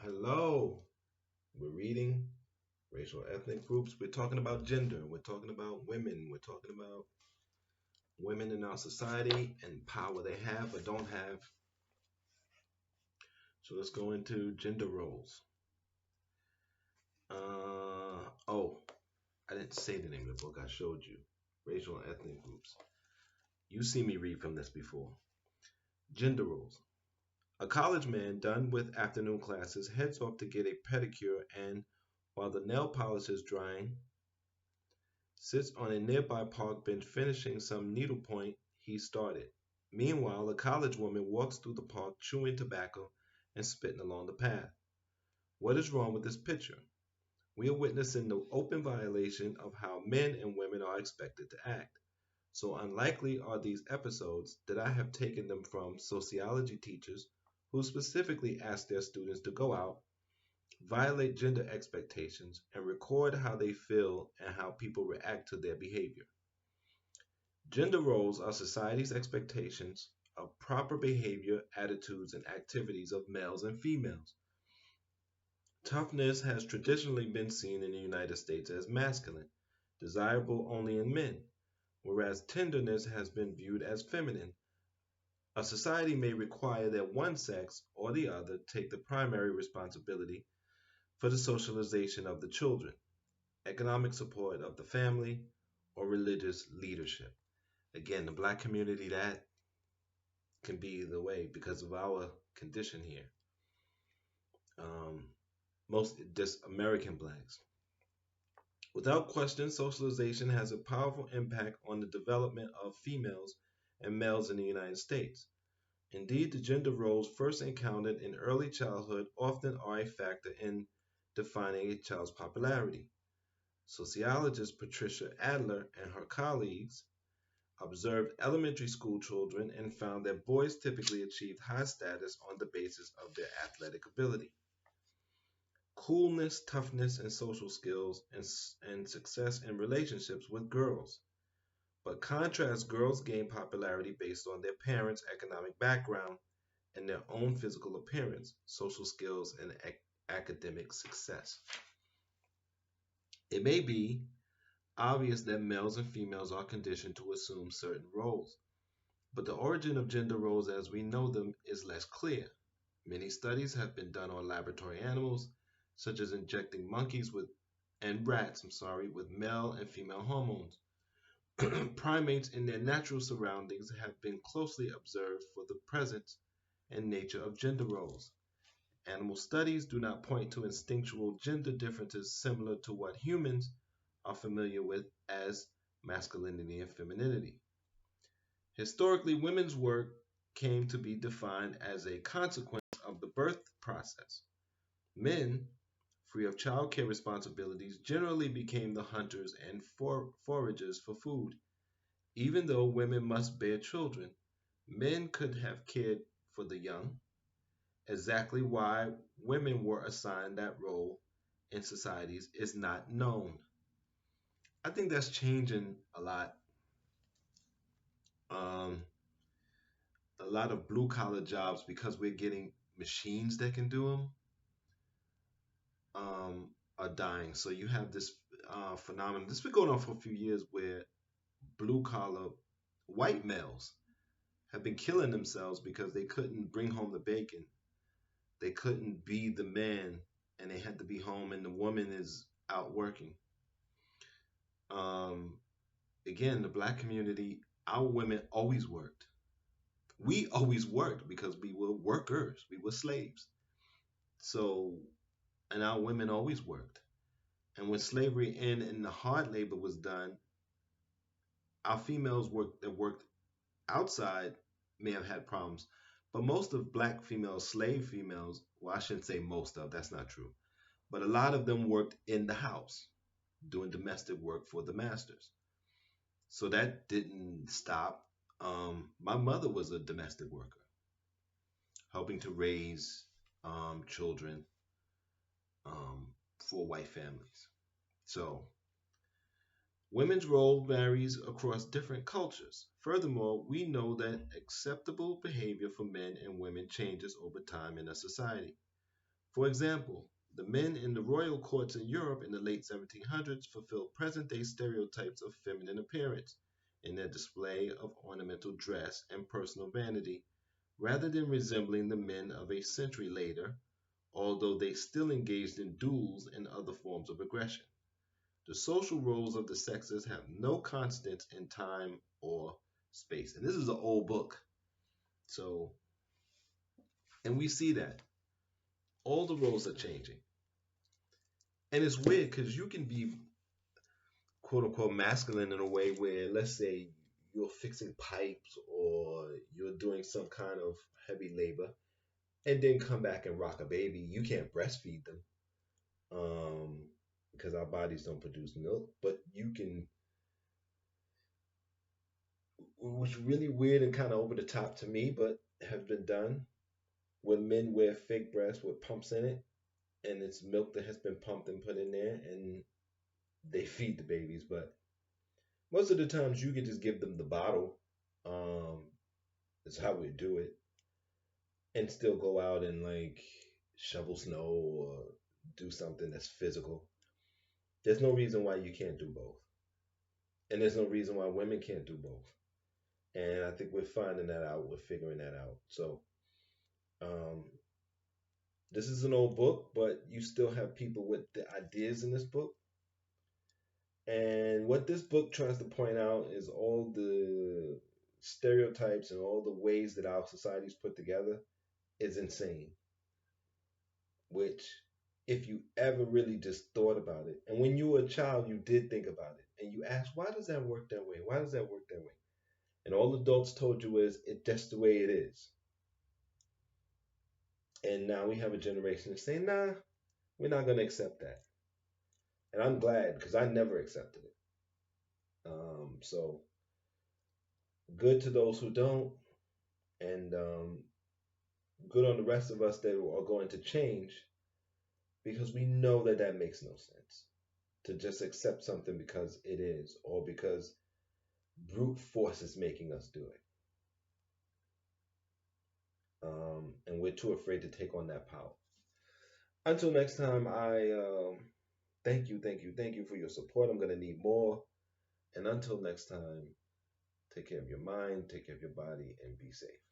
Hello. We're reading racial ethnic groups. We're talking about gender. We're talking about women. We're talking about women in our society and power they have or don't have. So let's go into gender roles. Oh, I didn't say the name of the book. I showed you. Racial and ethnic groups. You see me read from this before. Gender roles. A college man done with afternoon classes heads off to get a pedicure and while the nail polish is drying, sits on a nearby park bench finishing some needlepoint he started. Meanwhile, a college woman walks through the park chewing tobacco and spitting along the path. What is wrong with this picture? We are witnessing the open violation of how men and women are expected to act. So unlikely are these episodes that I have taken them from sociology teachers who specifically ask their students to go out, violate gender expectations, and record how they feel and how people react to their behavior. Gender roles are society's expectations of proper behavior, attitudes, and activities of males and females. Toughness has traditionally been seen in the United States as masculine, desirable only in men, whereas tenderness has been viewed as feminine. A society may require that one sex or the other take the primary responsibility for the socialization of the children, economic support of the family, or religious leadership. Again, the black community, that can be the way because of our condition here. Um, most just American blacks. Without question, socialization has a powerful impact on the development of females and males in the United States. Indeed, the gender roles first encountered in early childhood often are a factor in defining a child's popularity. Sociologist Patricia Adler and her colleagues observed elementary school children and found that boys typically achieved high status on the basis of their athletic ability, coolness, toughness, and social skills, and success in relationships with girls. But contrast, girls gain popularity based on their parents' economic background and their own physical appearance, social skills, and academic success. It may be obvious that males and females are conditioned to assume certain roles, but the origin of gender roles as we know them is less clear. Many studies have been done on laboratory animals, such as injecting monkeys with and rats, with male and female hormones. Primates in their natural surroundings have been closely observed for the presence and nature of gender roles. Animal studies do not point to instinctual gender differences similar to what humans are familiar with as masculinity and femininity. Historically, women's work came to be defined as a consequence of the birth process. Men, free of childcare responsibilities, generally became the hunters and foragers for food. Even though women must bear children, men could have cared for the young. Exactly why women were assigned that role in societies is not known. I think that's changing a lot. Um, a lot of blue collar jobs, because we're getting machines that can do them, are dying. So you have this phenomenon. This has been going on for a few years where blue collar white males have been killing themselves because they couldn't bring home the bacon. They couldn't be the man, and they had to be home, and the woman is out working. Um, Again, the black community, our women always worked. We always worked because we were workers, we were slaves. So, and our women always worked. And when slavery ended and the hard labor was done, our females that worked outside may have had problems. But most of black females, slave females, well, I shouldn't say most of, that's not true. But a lot of them worked in the house, doing domestic work for the masters. So that didn't stop. My mother was a domestic worker, helping to raise children um, for white families. So women's role varies across different cultures. Furthermore, we know that acceptable behavior for men and women changes over time in a society. For example, the men in the royal courts in Europe in the late 1700s fulfilled present day stereotypes of feminine appearance in their display of ornamental dress and personal vanity, rather than resembling the men of a century later, although they still engaged in duels and other forms of aggression. The social roles of the sexes have no constants in time or space. And this is an old book. So, and we see that all the roles are changing. And it's weird because you can be quote unquote masculine in a way where, let's say, you're fixing pipes or you're doing some kind of heavy labor and then come back and rock a baby. You can't breastfeed them um, because our bodies don't produce milk, but you can, which is really weird and kind of over the top to me, but have been done where men wear fake breasts with pumps in it and it's milk that has been pumped and put in there and they feed the babies. But most of the times you can just give them the bottle. Um, is how we do it, and still go out and like shovel snow or do something that's physical. There's no reason why you can't do both, and there's no reason why women can't do both. And I think we're finding that out. We're figuring that out. So um, this is an old book, but you still have people with the ideas in this book. And what this book tries to point out is all the stereotypes and all the ways that our society's put together is insane. Which, if you ever really just thought about it, and when you were a child, you did think about it, and you asked, why does that work that way? Why does that work that way? And all adults told you is, it's just the way it is. And now we have a generation that's saying, nah, we're not going to accept that. And I'm glad because I never accepted it. So good to those who don't, and good on the rest of us that are going to change because we know that that makes no sense to just accept something because it is or because brute force is making us do it. And we're too afraid to take on that power. Until next time, I thank you, thank you, thank you for your support. I'm going to need more. And until next time, take care of your mind, take care of your body, and be safe.